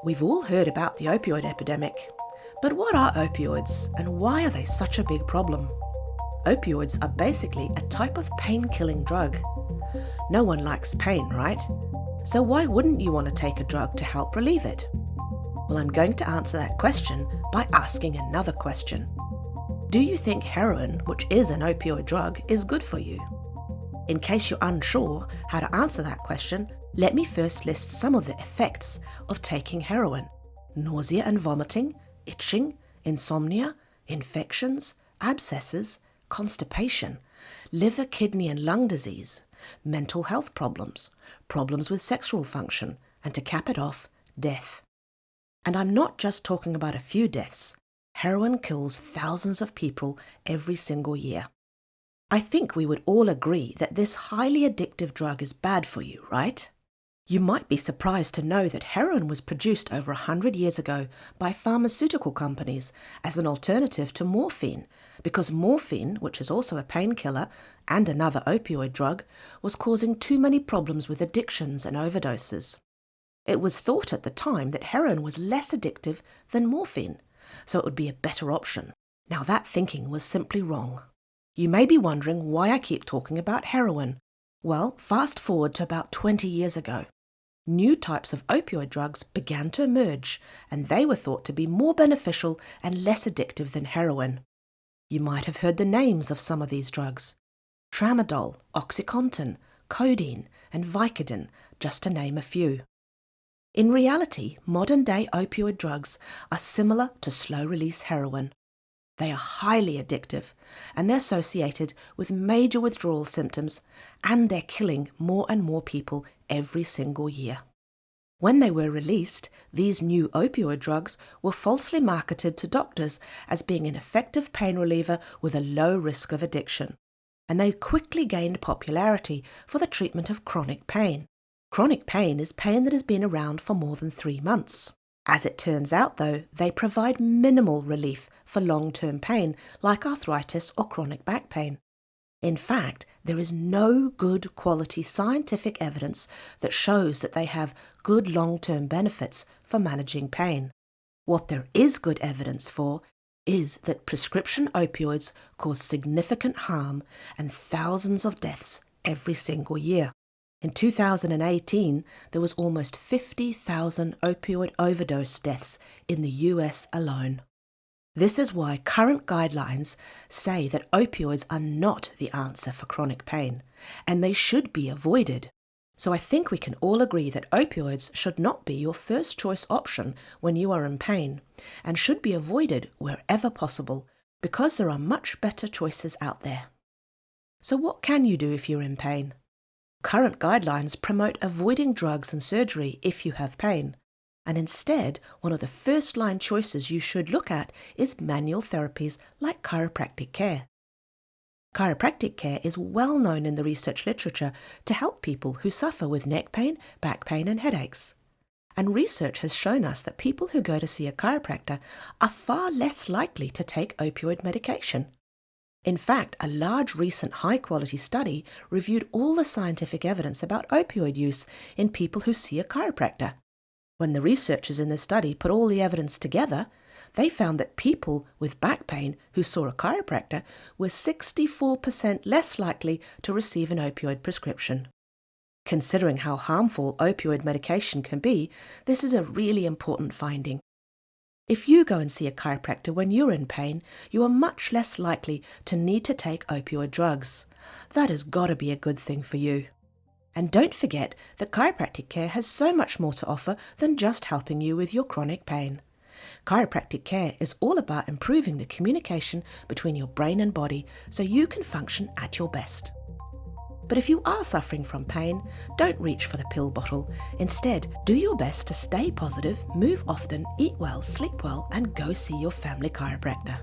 We've all heard about the opioid epidemic. But what are opioids and why are they such a big problem? Opioids are basically a type of pain-killing drug. No one likes pain, right? So why wouldn't you want to take a drug to help relieve it? Well, I'm going to answer that question by asking another question. Do you think heroin, which is an opioid drug, is good for you? In case you're unsure how to answer that question, let me first list some of the effects of taking heroin: nausea and vomiting, itching, insomnia, infections, abscesses, constipation, liver, kidney and lung disease, mental health problems, problems with sexual function, and to cap it off, death. And I'm not just talking about a few deaths. Heroin kills thousands of people every single year. I think we would all agree that this highly addictive drug is bad for you, right? You might be surprised to know that heroin was produced over 100 years ago by pharmaceutical companies as an alternative to morphine, because morphine, which is also a painkiller and another opioid drug, was causing too many problems with addictions and overdoses. It was thought at the time that heroin was less addictive than morphine, so it would be a better option. Now that thinking was simply wrong. You may be wondering why I keep talking about heroin. Well, fast forward to about 20 years ago. New types of opioid drugs began to emerge, and they were thought to be more beneficial and less addictive than heroin. You might have heard the names of some of these drugs: tramadol, OxyContin, codeine, and Vicodin, just to name a few. In reality, modern-day opioid drugs are similar to slow-release heroin. They are highly addictive, and they're associated with major withdrawal symptoms, and they're killing more and more people every single year. When they were released, these new opioid drugs were falsely marketed to doctors as being an effective pain reliever with a low risk of addiction, and they quickly gained popularity for the treatment of chronic pain. Chronic pain is pain that has been around for more than 3 months. As it turns out, though, they provide minimal relief for long-term pain like arthritis or chronic back pain. In fact, there is no good quality scientific evidence that shows that they have good long-term benefits for managing pain. What there is good evidence for is that prescription opioids cause significant harm and thousands of deaths every single year. In 2018, there was almost 50,000 opioid overdose deaths in the US alone. This is why current guidelines say that opioids are not the answer for chronic pain, and they should be avoided. So I think we can all agree that opioids should not be your first choice option when you are in pain, and should be avoided wherever possible, because there are much better choices out there. So what can you do if you're in pain? Current guidelines promote avoiding drugs and surgery if you have pain, and instead, one of the first-line choices you should look at is manual therapies like chiropractic care. Chiropractic care is well known in the research literature to help people who suffer with neck pain, back pain, and headaches. And research has shown us that people who go to see a chiropractor are far less likely to take opioid medication. In fact, a large recent high-quality study reviewed all the scientific evidence about opioid use in people who see a chiropractor. When the researchers in the study put all the evidence together, they found that people with back pain who saw a chiropractor were 64% less likely to receive an opioid prescription. Considering how harmful opioid medication can be, this is a really important finding. If you go and see a chiropractor when you're in pain, you are much less likely to need to take opioid drugs. That has got to be a good thing for you. And don't forget that chiropractic care has so much more to offer than just helping you with your chronic pain. Chiropractic care is all about improving the communication between your brain and body so you can function at your best. But if you are suffering from pain, don't reach for the pill bottle. Instead, do your best to stay positive, move often, eat well, sleep well, and go see your family chiropractor.